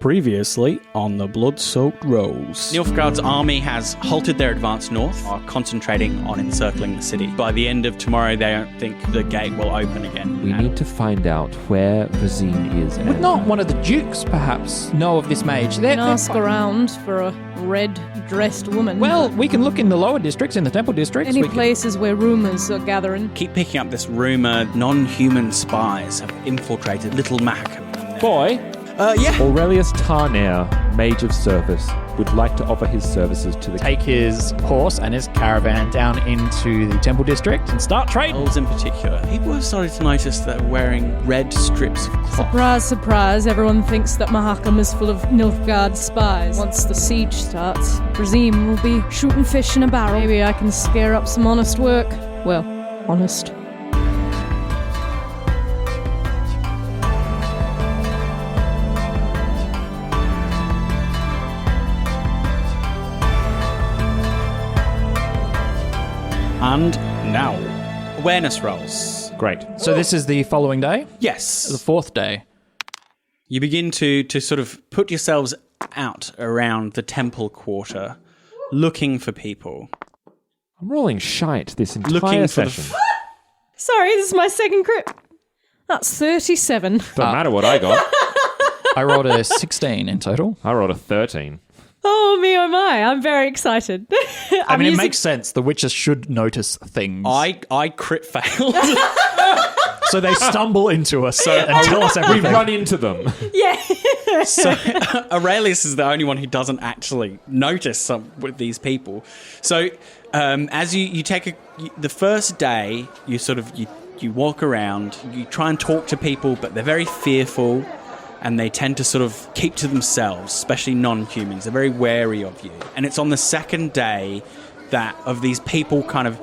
Previously on the blood-soaked rose. Nilfgaard's army has halted their advance north, are concentrating on encircling the city. By the end of tomorrow, they don't think the gate will open again. We need to find out where Razine is. Would not one of the dukes, perhaps, know of this mage? We can ask around for a red-dressed woman. Well, we can look in the lower districts, in the temple districts. Any places where rumours are gathering. Keep picking up this rumour non-human spies have infiltrated Little Mahakam. Boy, Yeah. Aurelius Tarnair, Mage of Service, would like to offer his services to the... Take his horse and his caravan down into the temple district and start trading. Elves in particular. People have started to notice that they're wearing red strips of cloth. Surprise, surprise, everyone thinks that Mahakam is full of Nilfgaard spies. Once the siege starts, Razine will be shooting fish in a barrel. Maybe I can scare up some honest work. Well, honest. And now, awareness rolls. Great. So this is the following day? Yes. The fourth day. You begin to sort of put yourselves out around the temple quarter, looking for people. I'm rolling shite this entire Looking for session. Sorry, this is my second crit. That's 37. Doesn't matter what I got. I rolled a 16 in total. I rolled a 13. Oh, me oh my, I'm very excited. I mean, it makes sense. The witches should notice things. I crit failed. So they stumble into us and tell us We everything. run into them. Yeah. So Aurelius is the only one who doesn't actually notice some with these people. So as you take the first day, you sort of you walk around, you try and talk to people, but they're very fearful. And they tend to sort of keep to themselves, especially non-humans. They're very wary of you. And it's on the second day that of these people kind of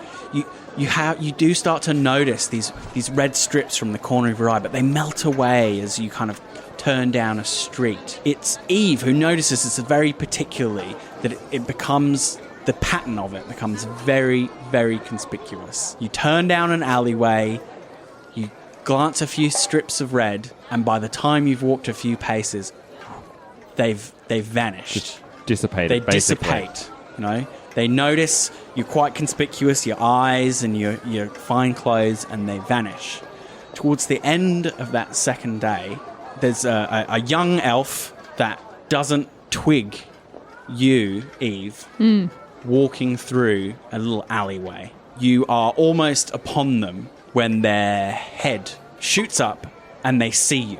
you do start to notice these red strips from the corner of your eye, but they melt away as you kind of turn down a street. It's Eve who notices this very particularly, that it becomes the pattern of it becomes very, very conspicuous. You turn down an alleyway, you glance a few strips of red, and by the time you've walked a few paces, they've vanished. Just dissipated, They basically. dissipate, you know. They notice you're quite conspicuous, your eyes and your fine clothes, and they vanish. Towards the end of that second day, there's a young elf that doesn't twig you, Eve, walking through a little alleyway. You are almost upon them when their head shoots up and they see you.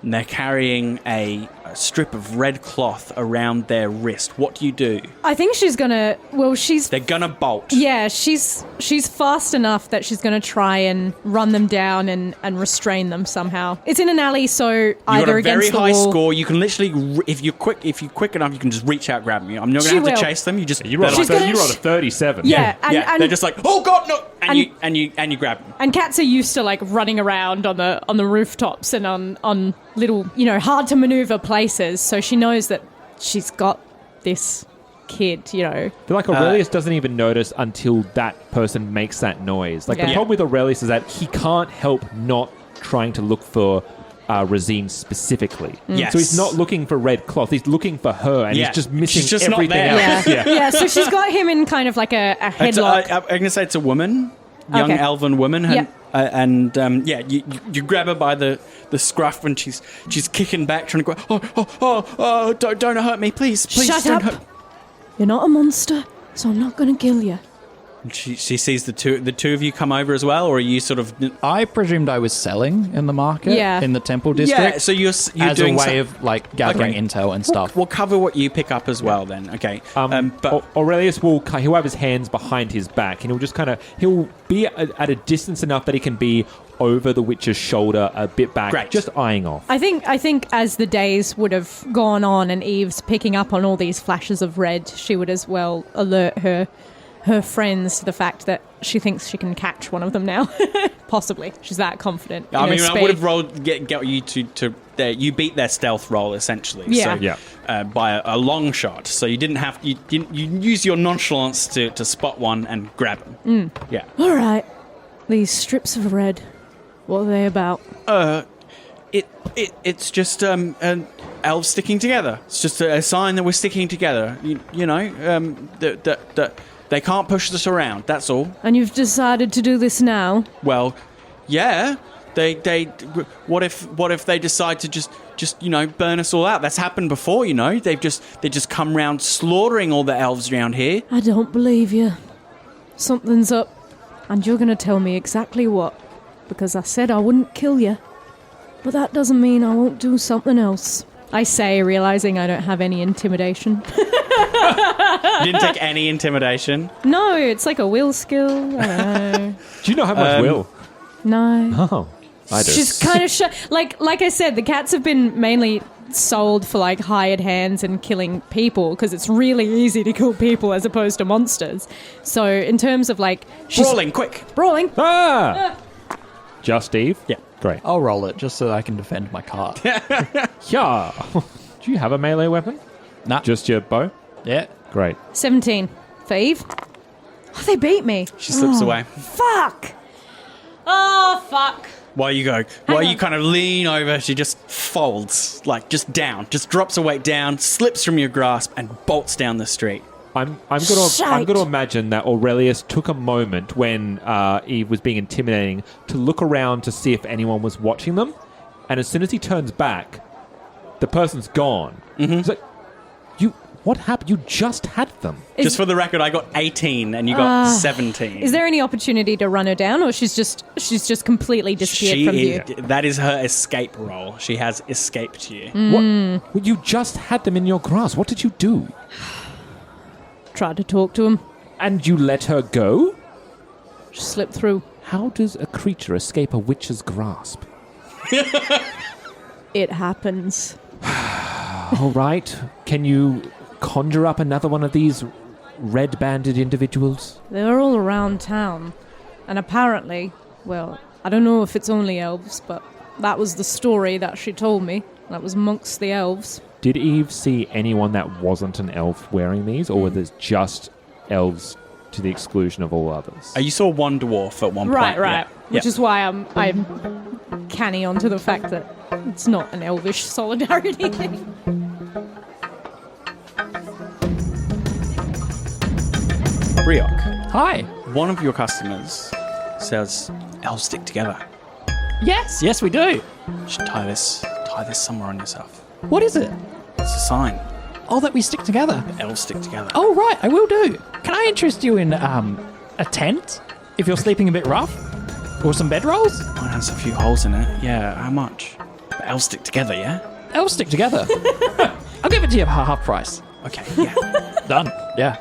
And they're carrying a strip of red cloth around their wrist. What do you do? I think she's gonna. Well, They're gonna bolt. Yeah, she's fast enough that she's going to try and run them down and restrain them somehow. It's in an alley, so You either got a very against the high wall. score. You can literally, if you're quick enough, you can just reach out, grab me. I'm not She going to have will. to chase them. You just You rolled, She's you gonna- rolled a 37. Yeah, and they're just like, oh god, no, and and- you grab them. and cats are used to like running around on the rooftops and on little, hard to maneuver places. So she knows that she's got this kid, I feel like Aurelius doesn't even notice until that person makes that noise. Like, the Yeah. problem with Aurelius is that he can't help not trying to look for Razine specifically. Yes. So he's not looking for red cloth. He's looking for her, and Yeah. he's just missing She's just not everything there. else. Yeah. So she's got him in kind of like a headlock. I'm going to say it's a woman, young Okay. elven woman, Yep. and you grab her by the scruff when she's kicking back, trying to go. Don't hurt me, please, Shut don't up. hurt. You're not a monster, so I'm not going to kill you. And she sees the two of you come over as well, or are you sort of? I presumed I was selling in the market, Yeah. in the temple district, Yeah, so you're as doing a way of like gathering Okay. intel and stuff. We'll cover what you pick up as well then. Okay. But Aurelius he'll have his hands behind his back, and he'll just he'll be at a distance enough that he can be over the witch's shoulder, a bit back, Great. just eyeing off. I think as the days would have gone on and Eve's picking up on all these flashes of red, she would as well alert her friends to the fact that she thinks she can catch one of them now. Possibly. She's that confident. in her I speed. would have rolled get you to you beat their stealth roll essentially. Yeah. So, Yeah. by a long shot. So you didn't you use your nonchalance to spot one and grab them. Yeah. All right. These strips of red, what are they about? It's just elves sticking together. It's just a sign that we're sticking together. You know, that they can't push us around. That's all. And you've decided to do this now? Well, yeah. They what if they decide to just burn us all out? That's happened before, you know. They just come round slaughtering all the elves around here. I don't believe you. Something's up, and you're going to tell me exactly what, because I said I wouldn't kill you. But that doesn't mean I won't do something else. I say, realizing I don't have any intimidation. You didn't take any intimidation? No, it's like a will skill. I don't know. Do you not have much will? No. Oh, I do. She's kind of like I said, the cats have been mainly sold for like hired hands and killing people because it's really easy to kill people as opposed to monsters. So in terms of like Brawling, quick. Brawling. Just Eve? Yeah. Great. I'll roll it just so I can defend my cart. Yeah. Do you have a melee weapon? Nah. Just your bow? Yeah. Great. 17 for Eve. Oh, they beat me. She slips away. Fuck. Oh, fuck. While you kind of lean over, she just folds, like just down, just drops her weight down, slips from your grasp, and bolts down the street. I'm going to imagine that Aurelius took a moment when Eve was being intimidating to look around to see if anyone was watching them, and as soon as he turns back, the person's gone. Mm-hmm. He's like, what happened? You just had them. Just for the record, I got 18 and you got 17. Is there any opportunity to run her down, or she's just completely disappeared from you? That is her escape roll. She has escaped you. What? Well, you just had them in your grasp. What did you do? Tried to talk to him. And you let her go? She slipped through. How does a creature escape a witch's grasp? It happens. All right. Can you conjure up another one of these red-banded individuals? They're all around town. And apparently, well, I don't know if it's only elves, but that was the story that she told me. That was amongst the elves. Did Eve see anyone that wasn't an elf wearing these, or were there just elves to the exclusion of all others? You saw one dwarf at one point. Right. Yeah. Which is why I'm canny onto the fact that it's not an elvish solidarity thing. Bryok, Hi. one of your customers says elves stick together. Yes, we do. You should tie this somewhere on yourself. What is it? It's a sign. Oh, that we stick together. Elves stick together. Oh, right, I will do. Can I interest you in a tent if you're sleeping a bit rough? Or some bedrolls? Mine has a few holes in it. Yeah, how much? But elves stick together, yeah? Elves stick together. I'll give it to you for half price. Okay, yeah. Done. Yeah.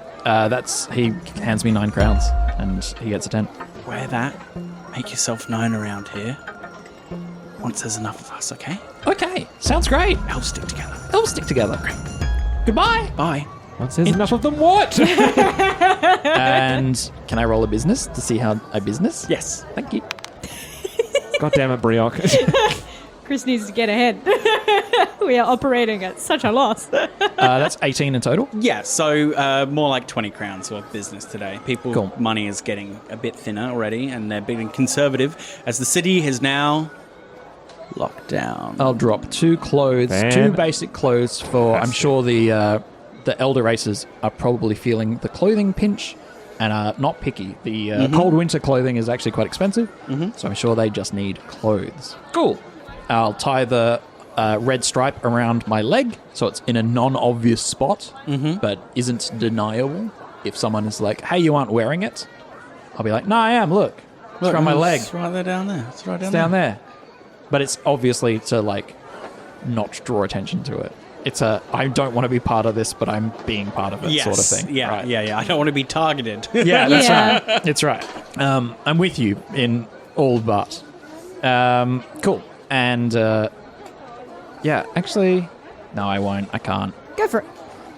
He hands me 9 crowns and he gets a tent. Wear that. Make yourself known around here. Once there's enough of us, okay? Okay, sounds great. Elves stick together. Elves stick together. Great. Goodbye. Bye. Once there's enough of them, what? And can I roll a business to see how I business? Yes. Thank you. God damn it, Bryok. Chris needs to get ahead. We are operating at such a loss. That's 18 in total. Yeah, so more like 20 crowns worth of business today. Cool. Money is getting a bit thinner already, and they're being conservative as the city has now locked down. I'll drop 2 clothes, 2 basic clothes for. I'm sure the elder races are probably feeling the clothing pinch and are not picky. The cold winter clothing is actually quite expensive, so I'm sure they just need clothes. Cool. I'll tie the red stripe around my leg so it's in a non-obvious spot, but isn't deniable. If someone is like, "Hey, you aren't wearing it," I'll be like, "No, I am. Look, it's around my leg. It's right there down there. It's right It's down there." But it's obviously to like not draw attention to it. It's I don't want to be part of this, but I'm being part of it sort of thing. Yeah, right? yeah. I don't want to be targeted. Yeah, that's Yeah. right. It's right. I'm with you in all but. Cool. And yeah, actually, no, I won't. I can't. Go for it.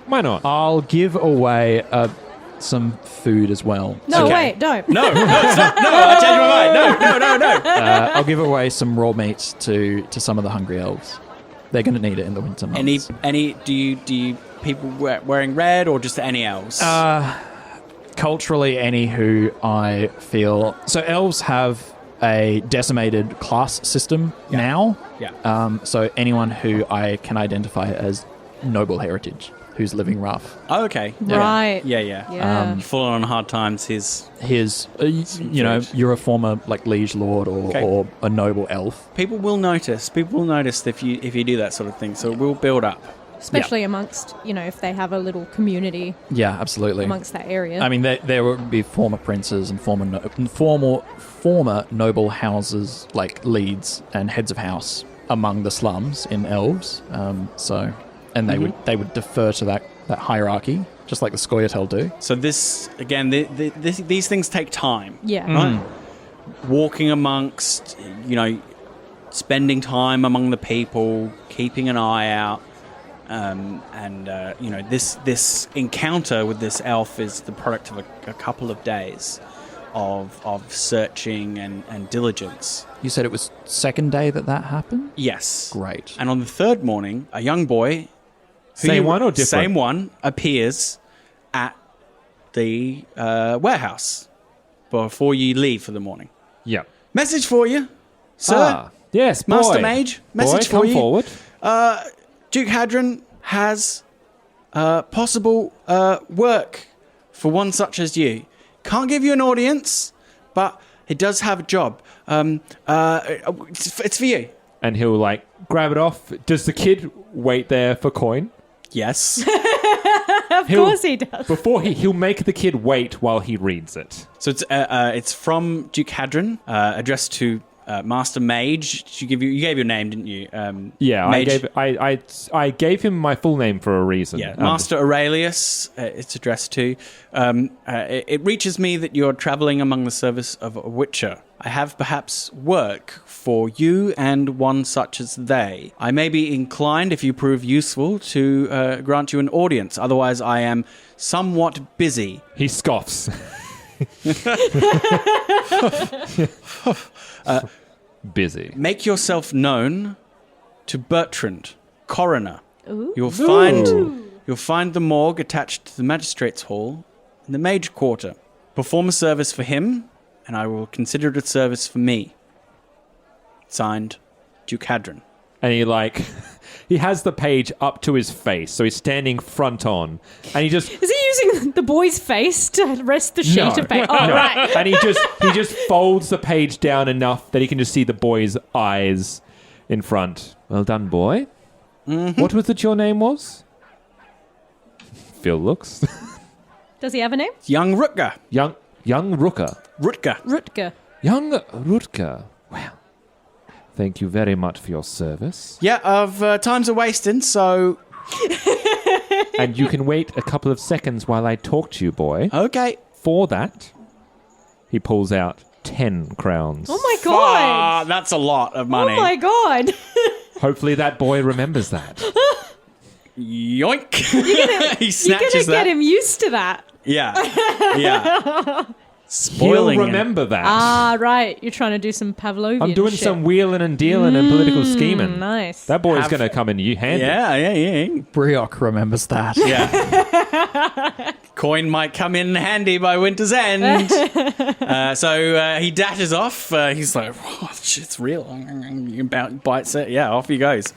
Why not? I'll give away some food as well. No, Okay. wait, don't. No, stop. No, I changed my mind. No. I'll give away some raw meat to some of the hungry elves. They're going to need it in the winter months. Any? Do you people wearing red or just any elves? Culturally, any who I feel... So elves have a decimated class system now. Yeah. So anyone who I can identify as noble heritage, who's living rough. Oh, okay. Right. Yeah. Yeah. Fallen on hard times. His You're a former like liege lord or a noble elf. people will notice. People will notice if you do that sort of thing. So it will build up. Especially amongst, if they have a little community Yeah, absolutely. amongst that area. I mean, there would be former princes and former noble houses, like leads and heads of house among the slums in elves. They would defer to that right? Just like the Scoia'tael do. So this again, these things take time. Yeah. Right? Walking amongst, spending time among the people, keeping an eye out. This encounter with this elf is the product of a couple of days of searching and diligence. You said it was second day that happened? Yes. Great. And on the third morning, a young boy... Same one or different? Same one appears at the warehouse before you leave for the morning. Yeah. Message for you, sir. Ah, yes, boy. Master Mage, message boy, for you. come forward. Duke Hadron has possible work for one such as you. Can't give you an audience, but he does have a job. It's for you. And he'll grab it off. Does the kid wait there for coin? Yes. Of course he does. Before he'll make the kid wait while he reads it. So it's from Duke Hadron, addressed to Master Mage. You gave your name, didn't you? Yeah, Mage. I gave him my full name for a reason. Yeah, Master Aurelius. It's addressed to. It reaches me that you're traveling among the service of a witcher. I have perhaps work for you and one such as they. I may be inclined, if you prove useful, to grant you an audience. Otherwise, I am somewhat busy. He scoffs. Busy. Make yourself known to Bertrand, coroner. Ooh. You'll find the morgue attached to the magistrate's hall in the mage quarter. Perform a service for him, and I will consider it a service for me. Signed, Duke Hadron. And he has the page up to his face, so he's standing front on, and he just... Is he using the boy's face to rest the sheet of paper? Oh, no. right. And he just folds the page down enough that he can just see the boy's eyes in front. Well done, boy. Mm-hmm. What was it your name was? Phil looks. Does he have a name? Young Rutger. Young Rutger. Rutger. Young Rutger. Well, thank you very much for your service. Yeah, times are wasting, so... And you can wait a couple of seconds while I talk to you, boy. Okay. For that, he pulls out 10 crowns. Oh my god. That's a lot of money. Oh my god. Hopefully that boy remembers that. Yoink. He snatches You're gonna that. get him used to that. Yeah. Spoiling He'll remember that. Ah, right. You're trying to do some Pavlovian I'm doing shit. some wheeling and dealing and political scheming. Nice. That boy's going to come in handy. Yeah. Bryok remembers that. Yeah. Coin might come in handy by winter's end. So he dashes off. He's like, oh, shit's real. Bites it. Yeah, off he goes.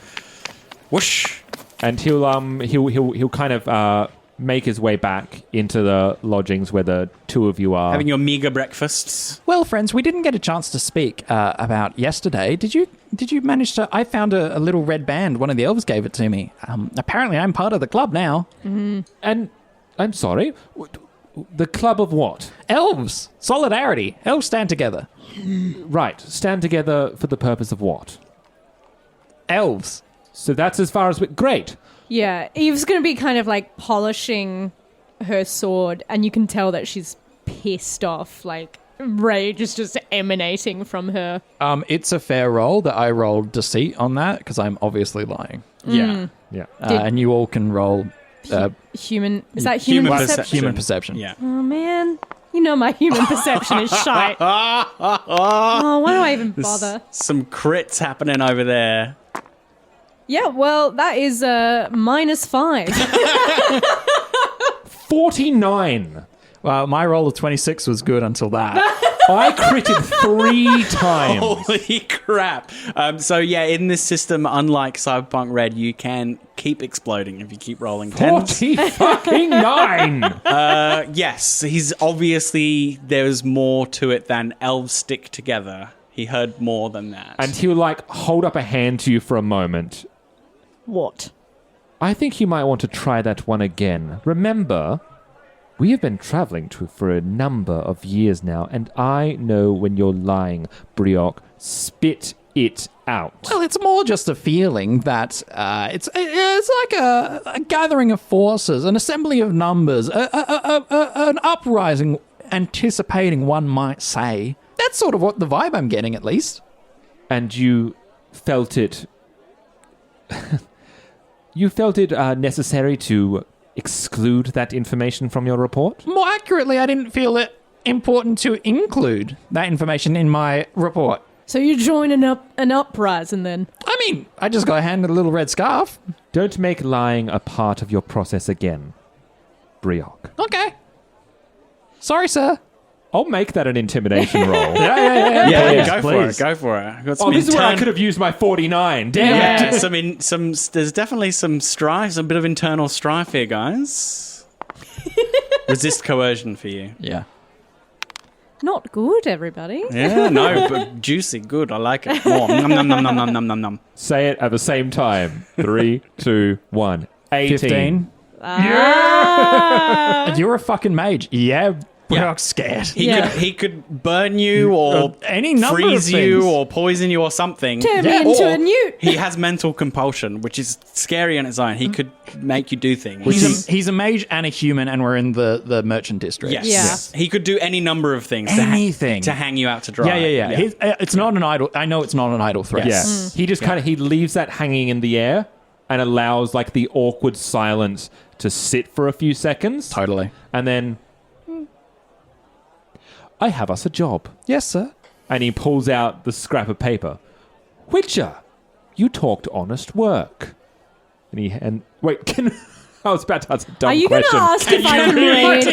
Whoosh. And he'll kind of make his way back into the lodgings where the two of you are. Having your meager breakfasts. Well, friends, we didn't get a chance to speak about yesterday. Did you manage to... I found a little red band. One of the elves gave it to me. Apparently, I'm part of the club now. Mm-hmm. And I'm sorry, the club of what? Elves. Solidarity. Elves stand together. Right. Stand together for the purpose of what? Elves. So that's as far as... Great. Yeah, Eve's going to be kind of polishing her sword, and you can tell that she's pissed off. Rage is just emanating from her. It's a fair roll that I rolled deceit on that, because I'm obviously lying. Yeah. Yeah. And you all can roll... human... Is that human perception? Human perception. Yeah. Oh, man. You know my human perception is shite. Oh, why do I even bother? Some crits happening over there. Yeah, well, that is -5. 49. Well, my roll of 26 was good until that. I critted 3 times. Holy crap. So, yeah, in this system, unlike Cyberpunk Red, you can keep exploding if you keep rolling 10s. 40-fucking-9! Yes, he's obviously, there's more to it than elves stick together. He heard more than that. And he'll, hold up a hand to you for a moment. What? I think you might want to try that one again. Remember, we have been traveling for a number of years now, and I know when you're lying, Bryok. Spit it out. Well, it's more just a feeling that it's like a gathering of forces, an assembly of numbers, an uprising anticipating, one might say. That's sort of what the vibe I'm getting, at least. And you felt it... you felt it necessary to exclude that information from your report? More accurately, I didn't feel it important to include that information in my report. So you're joining up an uprising then? I mean, I just got handed a little red scarf. Don't make lying a part of your process again, Bryok. Okay. Sorry, sir. I'll make that an intimidation roll. Yeah, Please, go for it. I've got Oh, some this is where I could have used my 49. Damn it. Yeah, there's definitely some strife, a bit of internal strife here, guys. Resist coercion for you. Yeah. Not good, everybody. Yeah, no, but juicy, good. I like it. More. Nom, nom, nom, nom, nom, nom, nom, nom. Say it at the same time. 3, 2, 1. 18. 15. Ah. You're a fucking mage. Yeah. Bryok's scared. He could burn you or any number freeze of you things. or poison you or something. Turn me into Or a newt. He has mental compulsion, which is scary on its own. He could make you do things. He's a mage and a human, and we're in the merchant district. Yes. Yeah. Yes. He could do any number of things Anything. to hang you out to dry. Yeah. It's not an idle. I know it's not an idle threat. Yeah. He just he leaves that hanging in the air and allows the awkward silence to sit for a few seconds. Totally. And then... I have us a job. Yes, sir. And he pulls out the scrap of paper. Witcher, you talked honest work. And wait, I was about to ask a dumb Are you going to question. ask if I can read?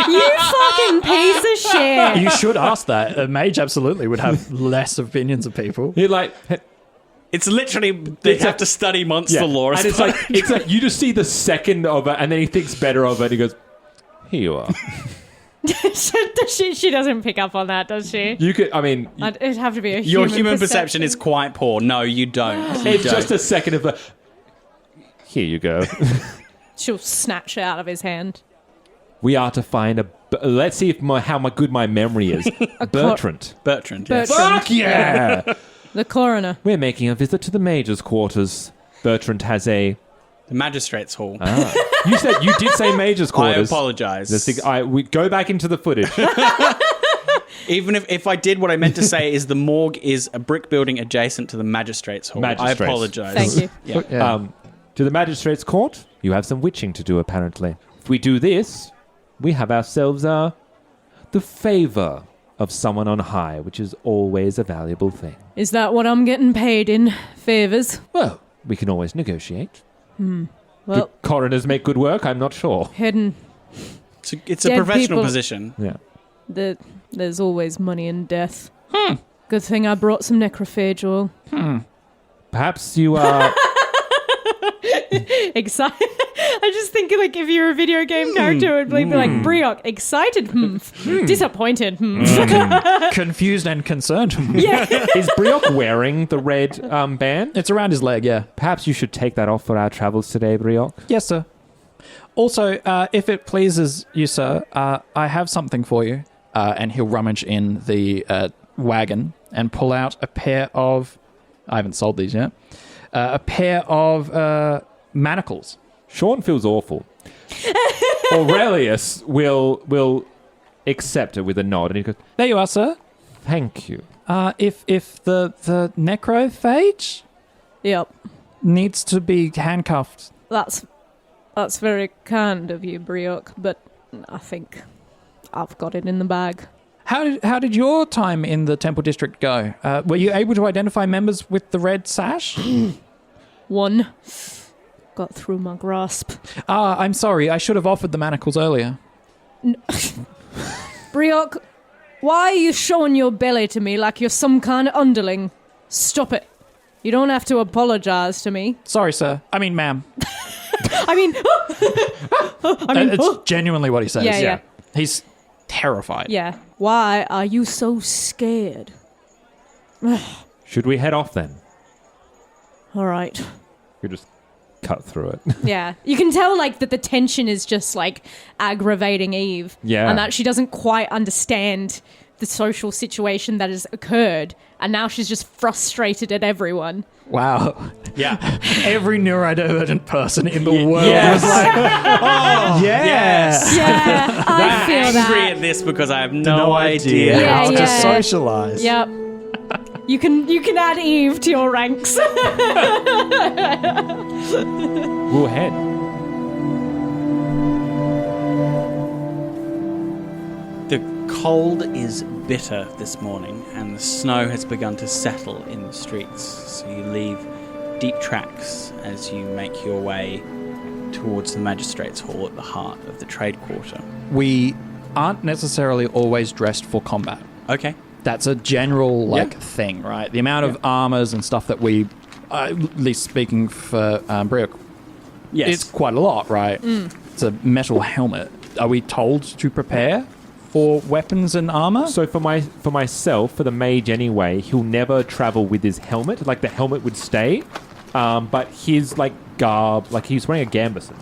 You fucking piece of shit. You should ask that. A mage absolutely would have less opinions of people. He It's literally they have to study monster lore. And it's like you just see the second of it, and then he thinks better of it. He goes, "Here you are." She doesn't pick up on that, does she? You could. I mean, It'd have to be a Your human human perception is quite poor. No, you don't. it's just a second of the. Here you go. She'll snatch it out of his hand. We are to find let's see if how good my memory is. Bertrand. Bertrand. Yes. Fuck yeah! The coroner. We're making a visit to the Major's quarters. Bertrand has a... The Magistrate's Hall. You did say Major's quarters. I apologise. We go back into the footage. Even if I did, what I meant to say is the morgue is a brick building adjacent to the Magistrate's Hall. Magistrates. I apologise. Thank you. Yeah. To the Magistrate's court, you have some witching to do, apparently. If we do this, we have ourselves the favour of someone on high, which is always a valuable thing. Is that what I'm getting paid in favours? Well, we can always negotiate. Do Well, coroners make good work? I'm not sure. heading. It's a Dead professional people. position. Yeah. There's always money in death. Good thing I brought some necrophage oil. Perhaps you are... Excited. I'm just thinking, if you're a video game character, it would be like Bryok, excited, disappointed. Confused and concerned. Yeah. Is Bryok wearing the red band? It's around his leg, yeah. Perhaps you should take that off for our travels today, Bryok. Yes, sir. Also, if it pleases you, sir, I have something for you. And he'll rummage in the wagon and pull out a pair of... I haven't sold these yet. A pair of manacles. Sean feels awful. Aurelius will accept it with a nod, and he goes, There you are, sir. "Thank you." If the necrophage Yep. needs to be handcuffed. That's very kind of you, Bryok, but I think I've got it in the bag. How did your time in the Temple District go? Were you able to identify members with the red sash? One. Got through my grasp. I'm sorry. I should have offered the manacles earlier. Bryok, Why are you showing your belly to me like you're some kind of underling? Stop it. You don't have to apologize to me. Sorry, sir. I mean, ma'am. I mean, It's genuinely what he says. Yeah. He's terrified. yeah. Why are you so scared? Should we head off then? All right. We just cut through it. Yeah. You can tell, like, that the tension is just, like, aggravating Eve. Yeah. And that she doesn't quite understand the social situation that has occurred. And now she's just frustrated at everyone. Wow. Yeah. Every neurodivergent person in the world Yes. was like, oh, yes. Yeah, I feel I'm that. angry at this because I have no idea Yeah, how to yeah. socialize. Yep. You can add Eve to your ranks. We'll head. The cold is bitter this morning, and the snow has begun to settle in the streets. So you leave deep tracks as you make your way towards the Magistrates' Hall at the heart of the trade quarter. We aren't necessarily always dressed for combat. Okay. That's a general thing, right? The amount of armors and stuff that we, at least speaking for Bryok, Yes. it's quite a lot, right? It's a metal helmet. Are we told to prepare for weapons and armor? So for myself, for the mage anyway, he'll never travel with his helmet. Like the helmet would stay, but his like garb, like he's wearing a gambeson,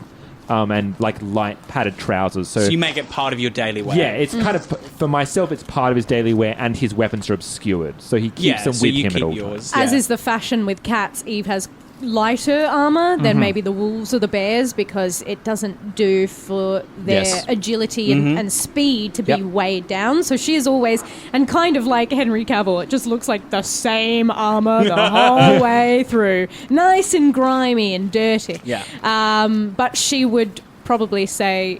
and like light padded trousers. So you make it part of your daily wear. Yeah, it's kind of for myself. It's part of his daily wear, and his weapons are obscured, so he keeps them so with you him keep at all yours. times. As is the fashion with cats, Eve has lighter armor than maybe the wolves or the bears because it doesn't do for their Yes. agility and speed to be weighed down. So she is always, and kind of like Henry Cavill, it just looks like the same armor the whole way through. Nice and grimy and dirty. Yeah. But she would probably say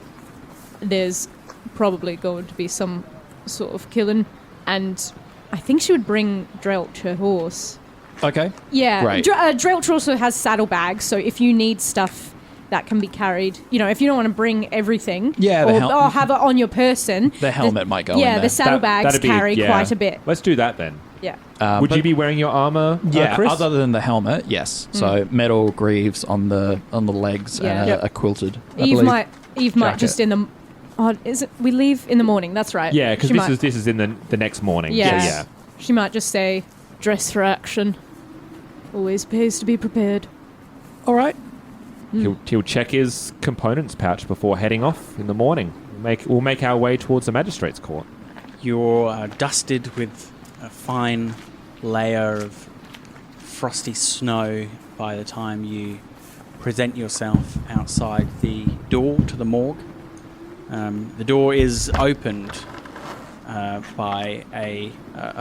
there's probably going to be some sort of killing, and I think she would bring Drelch, her horse. Okay. Yeah, Great. Drelch also has saddlebags, so if you need stuff that can be carried, if you don't want to bring everything, Yeah, the or have it on your person, The helmet might go in Yeah, there. the saddlebags That'd be- carry yeah. quite a bit. Let's do that then. Yeah, Would but- you be wearing your armor, Yeah, Chris? other than the helmet, yes. So metal greaves on the legs Yeah. and Yep. a quilted. I Eve believe. might jacket. just in the. Oh, is it? We leave in the morning. That's right. Yeah, because She might- this is in the next morning. Yeah. So, yeah. She might just say, "Dress for action. Always pays to be prepared." All right. He'll check his components pouch before heading off in the morning. We'll make our way towards the magistrate's court. You're dusted with a fine layer of frosty snow by the time you present yourself outside the door to the morgue. The door is opened by a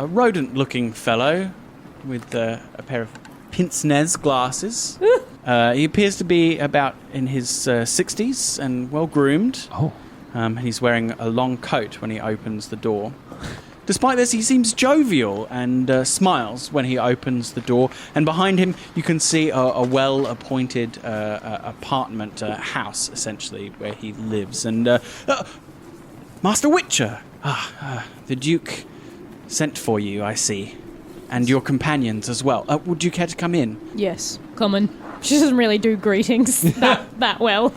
rodent-looking fellow with a pair of pince-nez glasses. He appears to be about in his 60s and well-groomed. Oh. And he's wearing a long coat when he opens the door. Despite this, he seems jovial and smiles when he opens the door. And behind him, you can see a well-appointed apartment house, essentially, where he lives. And Master Witcher, the Duke sent for you, I see. And your companions as well. Would you care to come in? Yes, common. She doesn't really do greetings that well.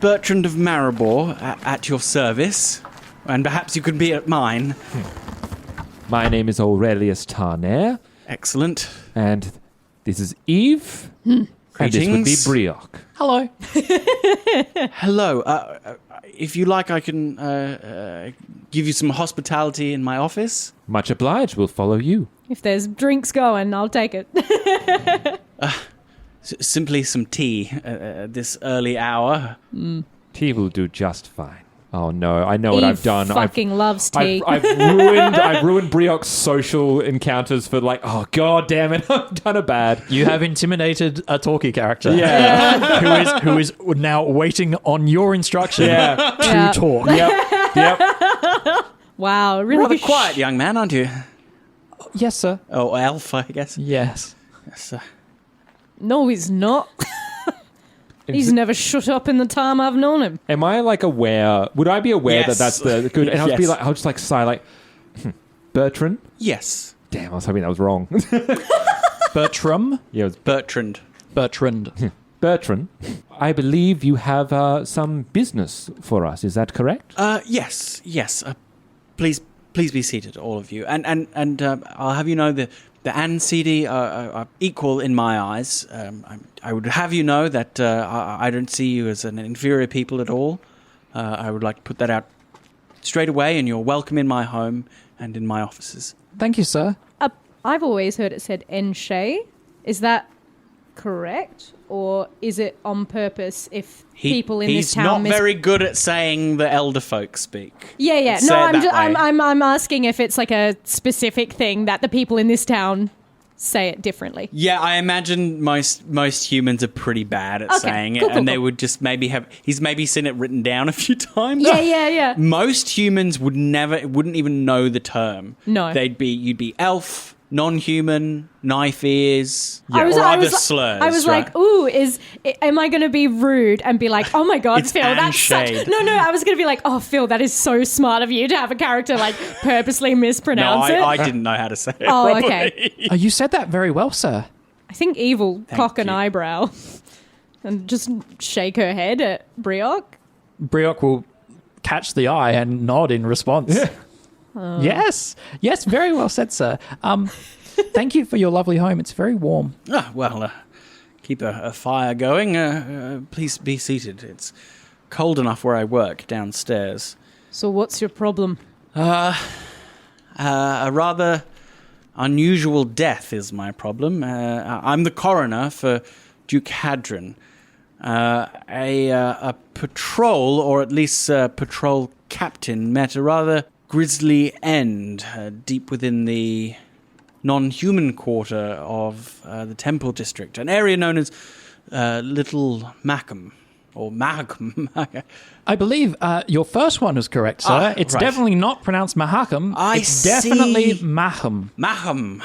Bertrand of Maribor at your service. And perhaps you could be at mine. My name is Aurelius Tarnair, Excellent. and this is Eve, and this would be Greetings. Bryok. Hello. Hello. If you like, I can give you some hospitality in my office. Much obliged. We'll follow you. If there's drinks going, I'll take it. Simply some tea at this early hour. Tea will do just fine. Oh no, I know what I've done. Fucking loves tea. I've ruined Bryok's social encounters for oh god damn it, I've done a bad. You have intimidated a talkie character. Yeah. who is now waiting on your instruction Yeah. to Yeah. talk. Yep. Wow, really Rather quiet young man, aren't you? Yes, sir. Oh, elf, I guess. Yes. Yes, No, he's not. He's never shut up in the time I've known him. Am I aware? Would I be aware Yes. that that's the good? And I'll Yes. be I'll just sigh Bertrand? Yes. Damn, I was hoping that was wrong. Bertram? Yeah, it was Bertrand. Bertrand. Bertrand. I believe you have some business for us. Is that correct? Yes. Please be seated, all of you. And I'll have you know the Anne CD are equal in my eyes. I would have you know that I don't see you as an inferior people at all. I would like to put that out straight away, and you're welcome in my home and in my offices. Thank you, sir. I've always heard it said Enshay. Is that correct? Or is it on purpose if people in this town... He's not very good at saying the elder folk speak. Yeah. No, I'm asking if it's like a specific thing that the people in this town say it differently. Yeah, I imagine most humans are pretty bad at saying it, and they would just maybe have... He's maybe seen it written down a few times. Yeah. Most humans wouldn't even know the term. No. You'd be elf, non-human, knife ears, or other slurs. I was like, ooh, am I going to be rude and be like, oh my God, It's Phil, that's Shade. No, I was going to be like, oh, Phil, that is so smart of you to have a character like purposely mispronounce it. No, I didn't know how to say it. Oh, properly. okay. You said that very well, sir. I think Evil cock an you. eyebrow and just shake her head at Bryok. Bryok will catch the eye and nod in response. Yes, very well said, sir. Thank you for your lovely home. It's very warm. Keep a fire going. Please be seated. It's cold enough where I work downstairs. So what's your problem? A rather unusual death is my problem. I'm the coroner for Duke Hadron. A patrol, or at least patrol captain, met a rather grisly end deep within the non-human quarter of the Temple District, an area known as Little Mackham, or Mahakam. I believe your first one is correct, sir. It's right. definitely not pronounced Mahakam. It's definitely Maham. Maham.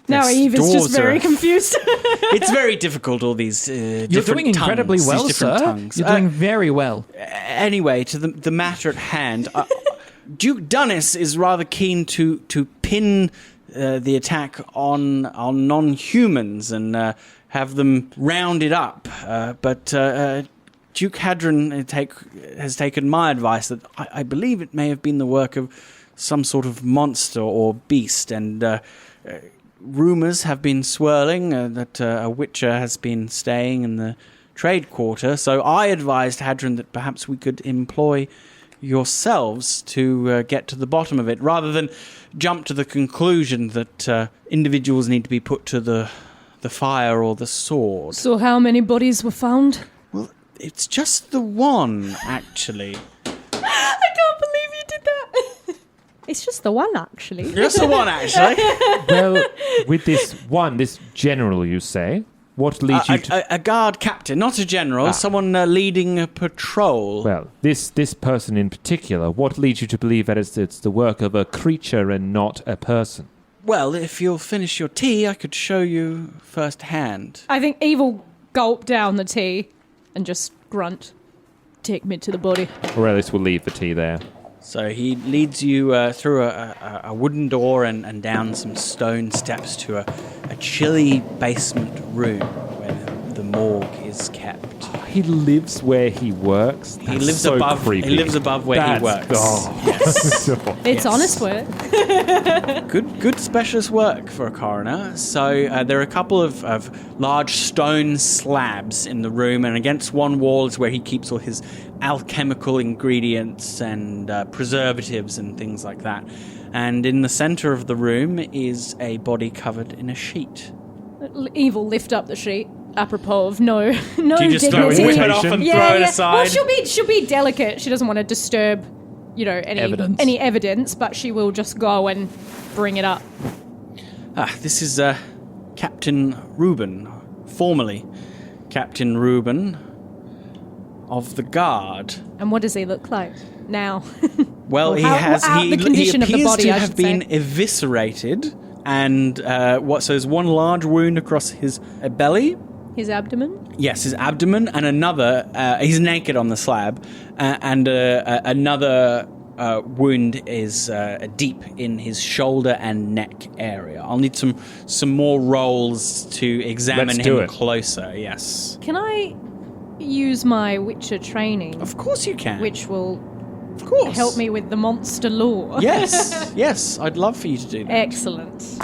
Now Eve is just very confused. It's very difficult, all these You're doing incredibly well, sir. Tongues. You're doing very well. Anyway, to the matter at hand, Duke Dunnis is rather keen to pin the attack on non-humans and have them rounded up. But Duke Hadron has taken my advice that I believe it may have been the work of some sort of monster or beast, and rumours have been swirling that a witcher has been staying in the trade quarter. So I advised Hadron that perhaps we could employ yourselves to get to the bottom of it, rather than jump to the conclusion that individuals need to be put to the fire or the sword. So how many bodies were found? Well, it's just the one, actually. I can't believe you did that. It's just the one, actually. Just the one, actually. Well, with this general, you say, what leads you to... A guard captain, not a general, someone leading a patrol. Well, this person in particular, what leads you to believe that it's the work of a creature and not a person? Well, if you'll finish your tea, I could show you firsthand. I think Evil gulp down the tea and just grunt. Take me to the body. Aurelius will leave the tea there. So he leads you through a wooden door and down some stone steps to a chilly basement room where the morgue is kept. He lives where he works. He lives above. Creepy. He lives above where he works. Yes. It's honest work. Good specialist work for a coroner. So there are a couple of large stone slabs in the room, and against one wall is where he keeps all his alchemical ingredients and preservatives and things like that. And in the center of the room is a body covered in a sheet. Evil lift up the sheet. Apropos of no Do you just dignity. whip it off and throw it aside? Well, she'll be delicate. She doesn't want to disturb, any evidence, but she will just go and bring it up. This is Captain Reuben, formerly Captain Reuben of the Guard. And what does he look like now? Well, Or he the condition of the appears body, to I have should been say. eviscerated, and so there's one large wound across his belly. His abdomen? Yes, his abdomen, and another. He's naked on the slab, and another wound is deep in his shoulder and neck area. I'll need some more rolls to examine him closer. Yes. Can I use my Witcher training? Of course you can. Which will of course help me with the monster lore. Yes. I'd love for you to do that. Excellent.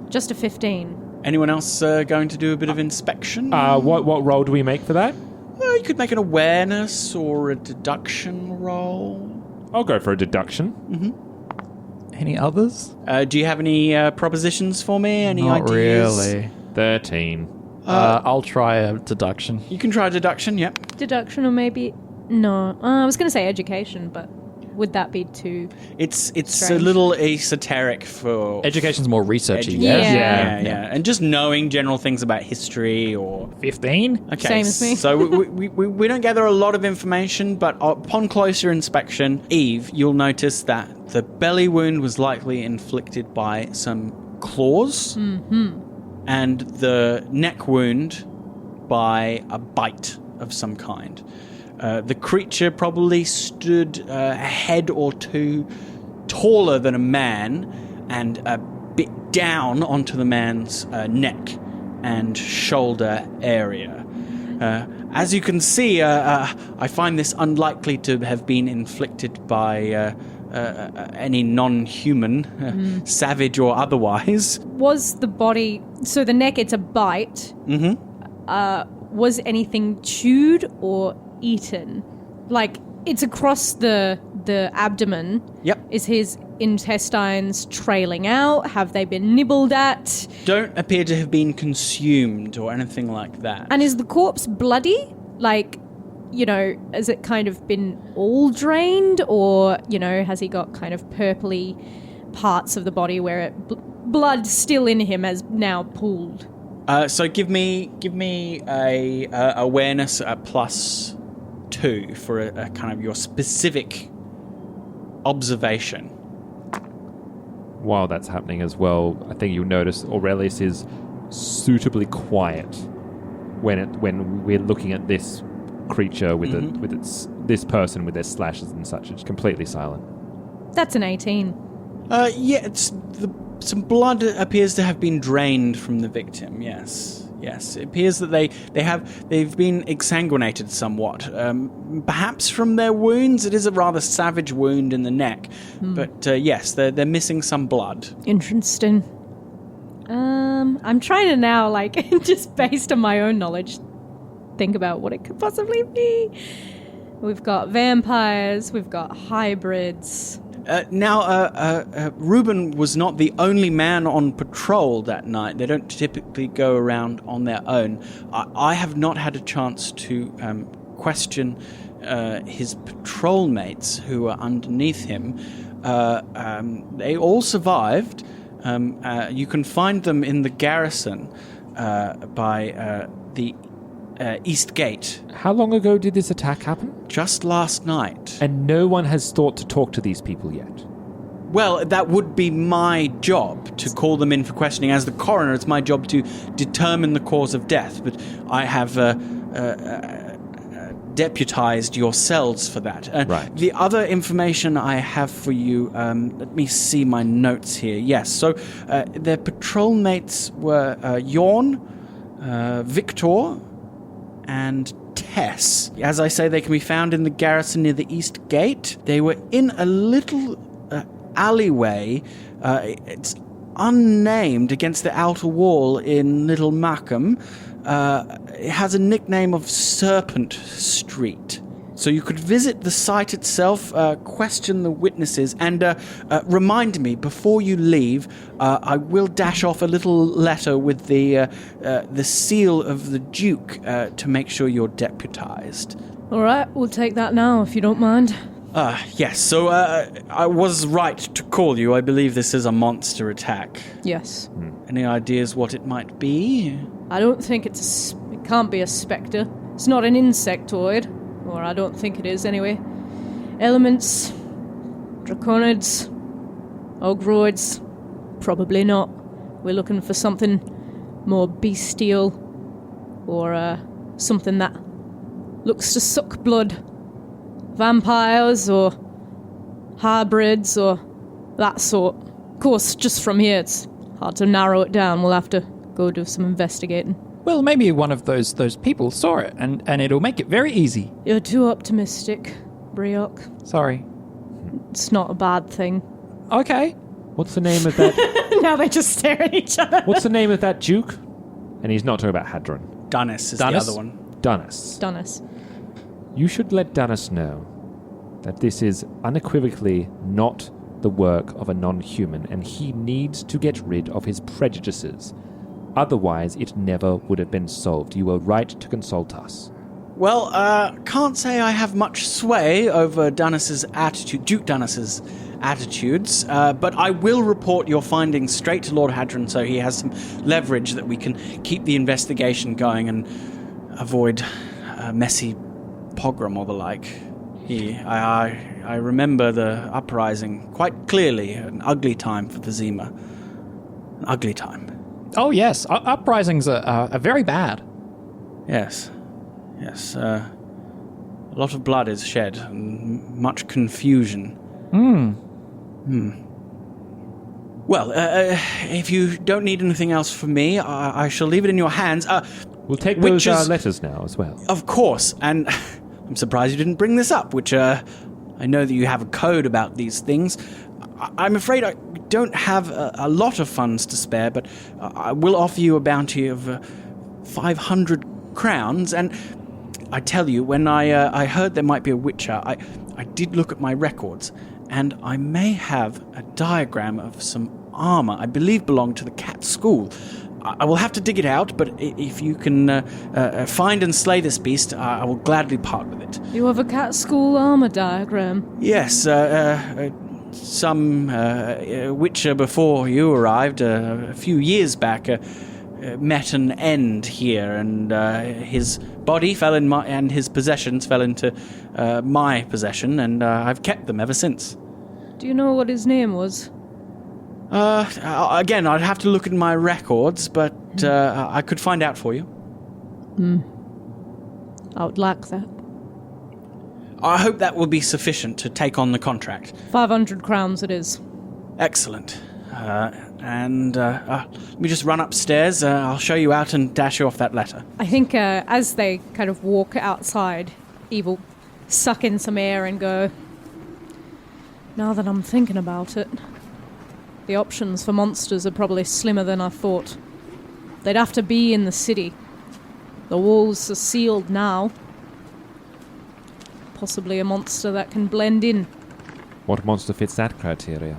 Just a 15. Anyone else going to do a bit of inspection? What roll do we make for that? You could make an awareness or a deduction roll. I'll go for a deduction. Mm-hmm. Any others? Do you have any propositions for me? Any Not ideas? really. 13. I'll try a deduction. You can try a deduction, yep. Deduction or maybe... No. I was going to say education, but would that be too It's strange? a little esoteric for... Education's more researchy, Yeah. Yeah. And just knowing general things about history or... 15? Okay, Same as me. So we don't gather a lot of information, but upon closer inspection, Eve, you'll notice that the belly wound was likely inflicted by some claws, and the neck wound by a bite of some kind. The creature probably stood a head or two taller than a man and a bit down onto the man's neck and shoulder area. As you can see, I find this unlikely to have been inflicted by any non-human, savage or otherwise. Was the body... So the neck, it's a bite. Mm-hmm. Was anything chewed or eaten? Like, it's across the abdomen. Yep. Is his intestines trailing out? Have they been nibbled at? Don't appear to have been consumed or anything like that. And is the corpse bloody? Like, has it kind of been all drained? Or, has he got kind of purpley parts of the body where blood still in him has now pooled? So give me a awareness at +2 for a kind of your specific observation. While that's happening as well, I think you'll notice Aurelius is suitably quiet when we're looking at this creature with this person with their slashes and such. It's completely silent. That's an 18. Some blood appears to have been drained from the victim. Yes. It appears that they've been exsanguinated somewhat. Perhaps from their wounds. It is a rather savage wound in the neck, but yes, they're missing some blood. Interesting. I'm trying to now, just based on my own knowledge, think about what it could possibly be. We've got vampires. We've got hybrids. Reuben was not the only man on patrol that night. They don't typically go around on their own. I have not had a chance to question his patrol mates who are underneath him. They all survived. You can find them in the garrison by the East Gate. How long ago did this attack happen? Just last night. And no one has thought to talk to these people yet? Well, that would be my job, to call them in for questioning. As the coroner, it's my job to determine the cause of death, but I have deputized yourselves for that. Right. The other information I have for you, let me see my notes here. Yes, so their patrol mates were Yorn, Victor, and Tess. As I say, they can be found in the garrison near the East Gate. They were in a little alleyway. It's unnamed against the outer wall in Little Markham. It has a nickname of Serpent Street. So you could visit the site itself, question the witnesses, and remind me, before you leave, I will dash off a little letter with the seal of the Duke to make sure you're deputized. All right, we'll take that now, if you don't mind. Yes, so I was right to call you. I believe this is a monster attack. Yes. Any ideas what it might be? I don't think it can't be a spectre. It's not an insectoid. Or I don't think it is, anyway. Elements, draconids, ogroids, probably not. We're looking for something more bestial, or something that looks to suck blood. Vampires, or hybrids or that sort. Of course, just from here, it's hard to narrow it down. We'll have to go do some investigating. Well, maybe one of those people saw it, and it'll make it very easy. You're too optimistic, Bryok. Sorry. It's not a bad thing. Okay. What's the name of that? Now they just stare at each other. What's the name of that Duke? And he's not talking about Hadron. Dunnis is Dunnis? the other one. Dunnis. Dunnis. You should let Dunnis know that this is unequivocally not the work of a non-human, and he needs to get rid of his prejudices. Otherwise, it never would have been solved. You were right to consult us. Well, can't say I have much sway over Dunnis's attitude, Duke Dunnis's attitudes, but I will report your findings straight to Lord Hadron so he has some leverage that we can keep the investigation going and avoid a messy pogrom or the like. I remember the uprising quite clearly, an ugly time for the Zima. An ugly time. Oh, yes. Uprisings are very bad. Yes. A lot of blood is shed and much confusion. Well, if you don't need anything else from me, I shall leave it in your hands. We'll take those letters now as well. Of course, and I'm surprised you didn't bring this up, which I know that you have a code about these things. I'm afraid I don't have a lot of funds to spare, but I will offer you a bounty of 500 crowns, and I tell you, when I heard there might be a witcher, I did look at my records, and I may have a diagram of some armor I believe belonged to the cat school. I will have to dig it out, but if you can find and slay this beast, I will gladly part with it. You have a cat school armor diagram? Yes, some witcher before you arrived a few years back met an end here, and his body fell in and his possessions fell into my possession, and I've kept them ever since. Do you know what his name was? Again, I'd have to look at my records, but I could find out for you. I would like that. I hope that will be sufficient to take on the contract. 500 crowns it is. Excellent. And let me just run upstairs. I'll show you out and dash you off that letter. I think as they kind of walk outside, Eve will suck in some air and go, now that I'm thinking about it, the options for monsters are probably slimmer than I thought. They'd have to be in the city. The walls are sealed now. Possibly a monster that can blend in. What monster fits that criteria?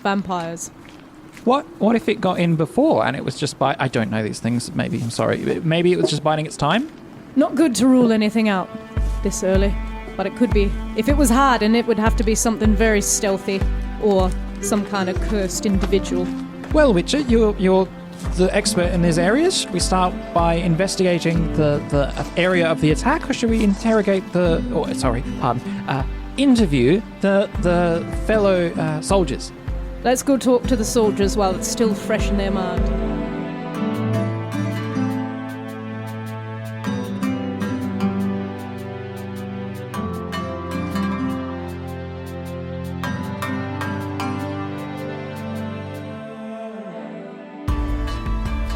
Vampires. What if it got in before and it was just I don't know these things, maybe, I'm sorry. Maybe it was just biding its time? Not good to rule anything out this early, but it could be. If it was hardened, it would have to be something very stealthy or some kind of cursed individual. Well, Witcher, you're the expert in these areas. Should we start by investigating the area of the attack, or should we interrogate interview the fellow soldiers? Let's go talk to the soldiers while it's still fresh in their mind.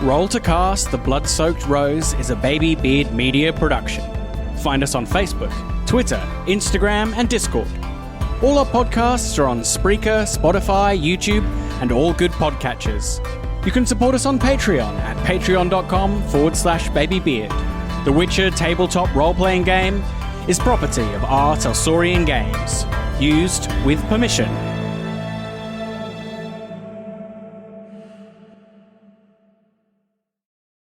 Roll to Cast The Blood-Soaked Rose is a Baby Beard Media production. Find us on Facebook, Twitter, Instagram, and Discord. All our podcasts are on Spreaker, Spotify, YouTube, and all good podcatchers. You can support us on Patreon at patreon.com/babybeard. The Witcher tabletop role-playing game is property of Talsorian Games. Used with permission.